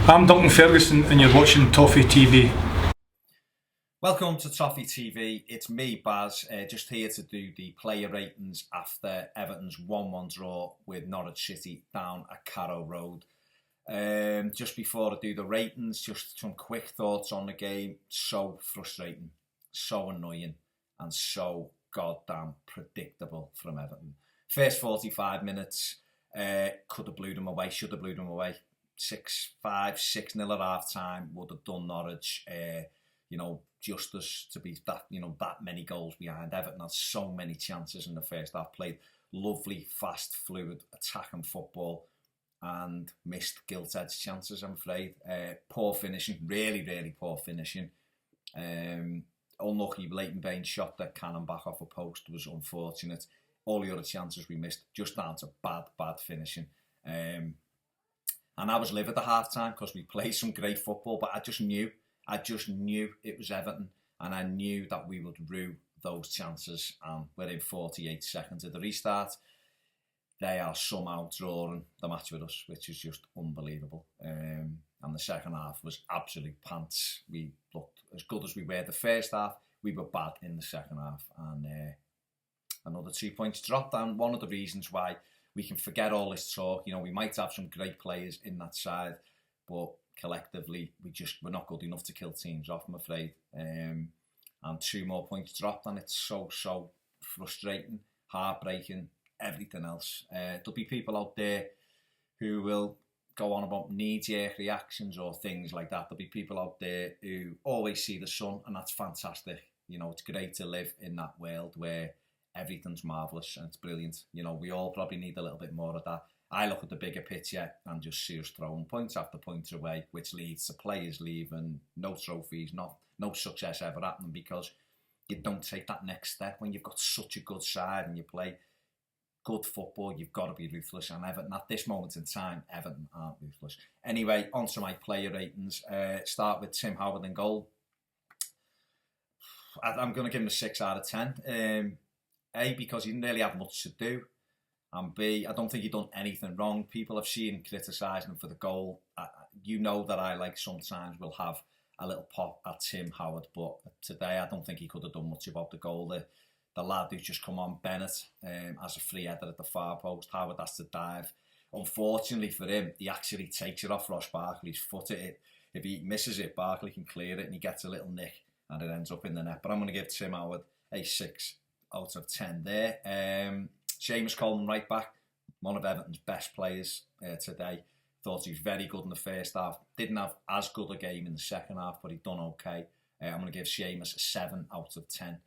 I'm Duncan Ferguson and you're watching Toffee TV. Welcome to Toffee TV. It's me, Baz, just here to do the player ratings after Everton's 1-1 draw with Norwich City down at Carrow Road. Just before I do the ratings, just some quick thoughts on the game. So frustrating, so annoying, and so goddamn predictable from Everton. First 45 minutes, could have blew them away, should have blew them away. 6-5, 6-0 at half time would have done Norwich, justice to be that, that many goals behind. Everton had so many chances in the first half, played lovely, fast, fluid, attacking football and missed gilt-edged chances, I'm afraid. Poor finishing, really, really poor finishing. Unlucky Leighton-Baines shot that cannon back off a post was unfortunate. All the other chances we missed, just down to bad finishing. And I was livid at half-time because we played some great football, but I just knew it was Everton, and I knew that we would rue those chances. And within 48 seconds of the restart, they are somehow drawing the match with us, which is just unbelievable. And the second half was absolute pants. We looked as good as we were the first half. We were bad in the second half, and another 2 points dropped. And one of the reasons why we can forget all this talk, we might have some great players in that side, but collectively, we're not good enough to kill teams off, I'm afraid. And 2 more points dropped, and it's so frustrating, heartbreaking, everything else. There'll be people out there who will go on about knee-jerk reactions or things like that. There'll be people out there who always see the sun, and that's fantastic. It's great to live in that world where everything's marvellous and it's brilliant. We all probably need a little bit more of that. I look at the bigger picture and just see us throwing points after points away, which leads to players leaving, no trophies, no success ever happening because you don't take that next step. When you've got such a good side and you play good football, you've got to be ruthless. And Everton, at this moment in time, Everton aren't ruthless. Anyway, on to my player ratings. Start with Tim Howard in goal. I'm going to give him a 6 out of 10. A, because he didn't really have much to do. And B, I don't think he done anything wrong. People have seen him criticising him for the goal. That I sometimes will have a little pop at Tim Howard, but today I don't think he could have done much about the goal. The lad who's just come on, Bennett, as a free header at the far post. Howard has to dive. Unfortunately for him, he actually takes it off Ross Barkley's foot. If he misses it, Barkley can clear it and he gets a little nick and it ends up in the net. But I'm going to give Tim Howard a 6 out of 10 there. Seamus Coleman right back, one of Everton's best players today. Thought he was very good in the first half. Didn't have as good a game in the second half, but he done okay. I'm going to give Seamus a 7 out of 10.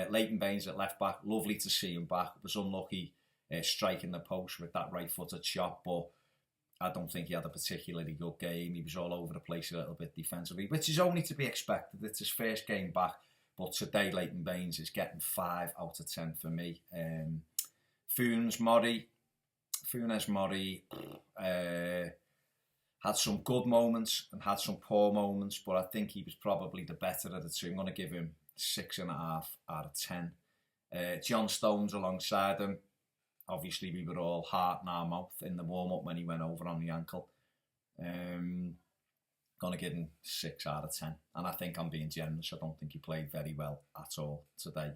Leighton-Baines at left back, lovely to see him back. Was unlucky striking the post with that right-footed shot, but I don't think he had a particularly good game. He was all over the place a little bit defensively, which is only to be expected. It's his first game back, but today Leighton-Baines is getting 5 out of 10 for me. Funes Mori had some good moments and had some poor moments, but I think he was probably the better of the two. I'm going to give him 6.5 out of 10. John Stones alongside him. Obviously, we were all heart in our mouth in the warm-up when he went over on the ankle. Going to give him 6 out of 10. And I think I'm being generous. I don't think he played very well at all today.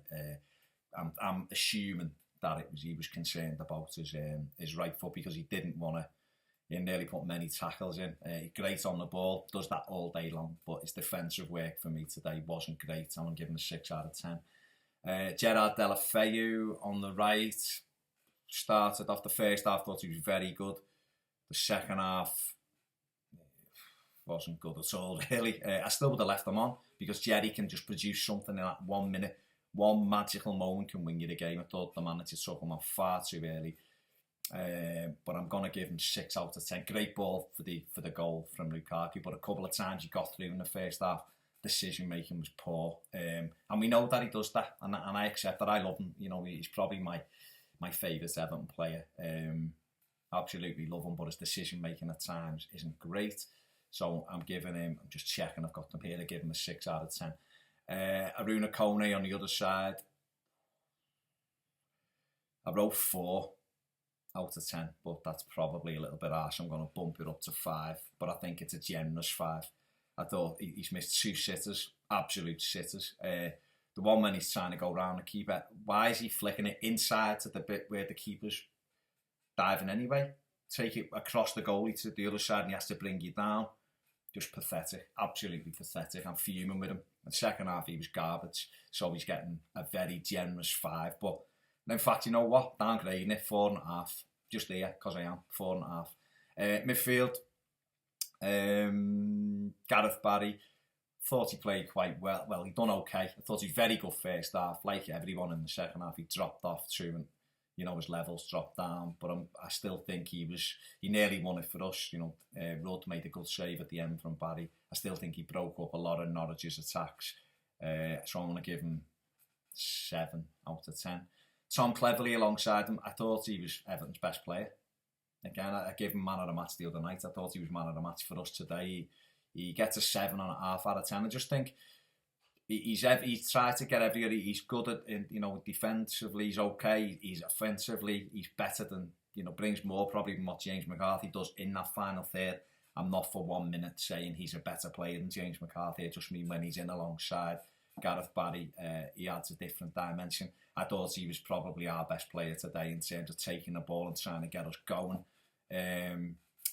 I'm assuming that he was concerned about his right foot because he didn't want to. He nearly put many tackles in. Great on the ball, does that all day long, but his defensive work for me today wasn't great. I'm going to give him a 6 out of 10. Gerard Deulofeu on the right started off the first half, thought he was very good. The second half wasn't good at all, really. I still would have left him on because Jerry can just produce something in that 1 minute. One magical moment can win you the game. I thought the manager took him off far too early. But I'm going to give him 6 out of 10. Great ball for the goal from Lukaku, but a couple of times he got through in the first half. Decision making was poor. And we know that he does that, and I accept that. I love him. He's probably my favourite Everton player. Absolutely love him, but his decision making at times isn't great. So I'm just checking, I've got them here to give him a 6 out of 10. Aruna Kone on the other side, I wrote 4. out of 10, but that's probably a little bit harsh. I'm going to bump it up to 5, but I think it's a generous 5. I thought he's missed 2 sitters, absolute sitters. The one when he's trying to go round the keeper, why is he flicking it inside to the bit where the keeper's diving anyway? Take it across the goalie to the other side and he has to bring you down. Just pathetic, absolutely pathetic. I'm fuming with him. In the second half, he was garbage, so he's getting a very generous 5. But in fact, you know what? Downgrading it, 4.5. Just there, because I am, 4.5. Midfield, Gareth Barry. Thought he played quite well. Well, he done okay. I thought he was very good first half. Like everyone in the second half, he dropped off too, and his levels dropped down. But I still think he nearly won it for us. Rudd made a good save at the end from Barry. I still think he broke up a lot of Norwich's attacks. So I'm going to give him 7 out of 10. Tom Cleverley alongside him. I thought he was Everton's best player. Again, I gave him man of the match the other night. I thought he was man of the match for us today. He gets a 7.5 out of 10. I just think he's tried to get everywhere. He's good at, defensively, he's okay. He's offensively, he's better than, brings more probably than what James McCarthy does in that final third. I'm not for 1 minute saying he's a better player than James McCarthy. I just mean when he's in alongside Gareth Barry, he adds a different dimension. I thought he was probably our best player today in terms of taking the ball and trying to get us going.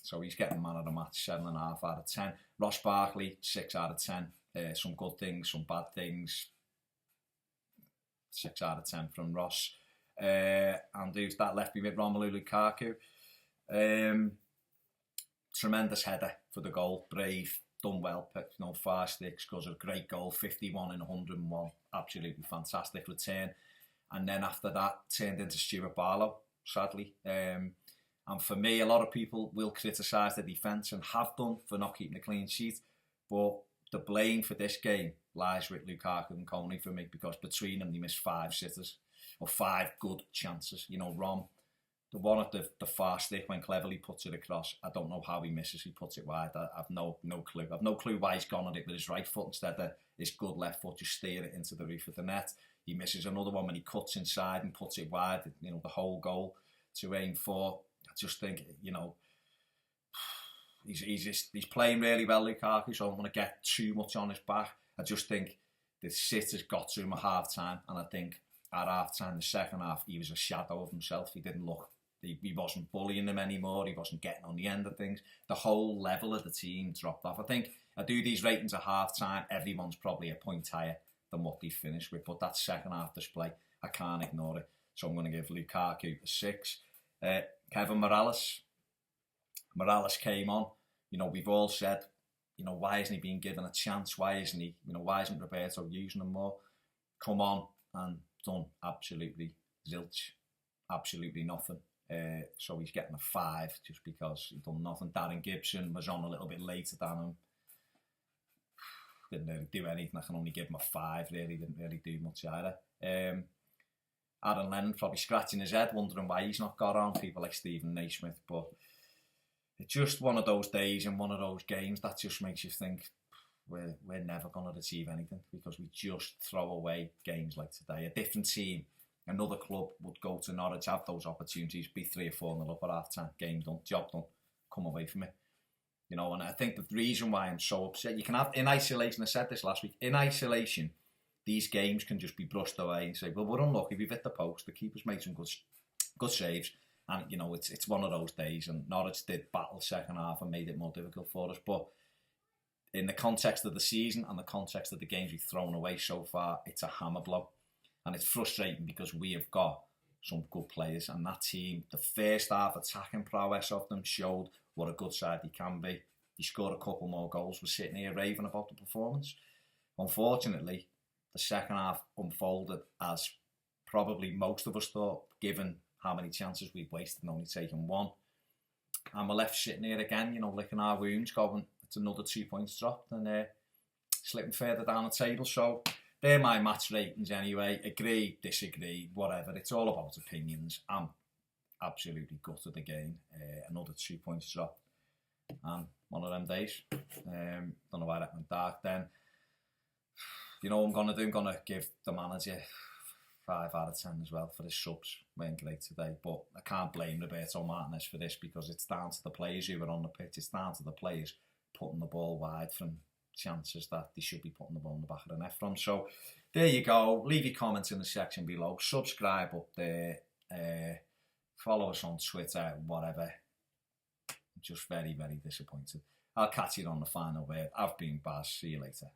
So he's getting man of the match, 7.5 out of 10. Ross Barkley, 6 out of 10. Some good things, some bad things. 6 out of 10 from Ross. And who's that left me with? Romelu Lukaku. Tremendous header for the goal. Brave, done well. 5 sticks, because of a great goal. 51 in 101. Absolutely fantastic return. And then after that, turned into Stuart Barlow, sadly. And for me, a lot of people will criticise the defence and have done for not keeping a clean sheet. But the blame for this game lies with Lukaku and Coney for me, because between them, they missed 5 sitters, or 5 good chances. Rom, the one at the far stick when Cleverley puts it across, I don't know how he misses. He puts it wide. I've no clue. I've no clue why he's gone on it with his right foot instead of his good left foot, just steer it into the roof of the net. He misses another one when he cuts inside and puts it wide, the whole goal to aim for. I just think, he's playing really well, Lukaku, so I don't want to get too much on his back. I just think the sitters got to him at half-time, and I think at half-time, the second half, he was a shadow of himself. He didn't look, he wasn't bullying them anymore, he wasn't getting on the end of things. The whole level of the team dropped off. I think I do these ratings at half-time, everyone's probably a point higher than what they finished with, but that second half display, I can't ignore it. So I'm going to give Lukaku a 6. Kevin Morales came on. We've all said, why isn't he being given a chance? Why isn't Roberto using him more? Come on and done absolutely zilch, absolutely nothing. So he's getting a 5 just because he's done nothing. Darren Gibson was on a little bit later than him. Didn't really do anything. I can only give him a 5, really. Didn't really do much either. Aaron Lennon probably scratching his head, wondering why he's not got on. People like Stephen Naismith. But it's just one of those days and one of those games that just makes you think we're never going to achieve anything, because we just throw away games like today. A different team, another club would go to Norwich, have those opportunities, be 3 or 4-0 up at half-time, game done, job done, come away from it. And I think the reason why I'm so upset, you can have, in isolation, I said this last week, in isolation, these games can just be brushed away and say, well, we're unlucky, we've hit the post, the keeper's made some good saves, and, it's one of those days, and Norwich did battle second half and made it more difficult for us, but in the context of the season and the context of the games we've thrown away so far, it's a hammer blow, and it's frustrating because we have got some good players, and that team, the first half attacking prowess of them showed what a good side he can be. He scored a couple more goals. We're sitting here raving about the performance. Unfortunately, the second half unfolded as probably most of us thought, given how many chances we'd wasted and only taken 1. And we're left sitting here again, licking our wounds, going, it's another 2 points dropped and slipping further down the table. So they're my match ratings anyway. Agree, disagree, whatever. It's all about opinions. I'm absolutely gutted again. Another 2 points dropped. And one of them days. Don't know why that went dark then. What I'm going to do? I'm going to give the manager 5 out of 10 as well for his subs. Weren't great today, but I can't blame Roberto Martinez for this because it's down to the players who were on the pitch. It's down to the players putting the ball wide from chances that they should be putting the ball in the back of the net from. So there you go. Leave your comments in the section below. Subscribe up there. Follow us on Twitter, whatever. Just very, very disappointed. I'll catch you on the final word. I've been Baz. See you later.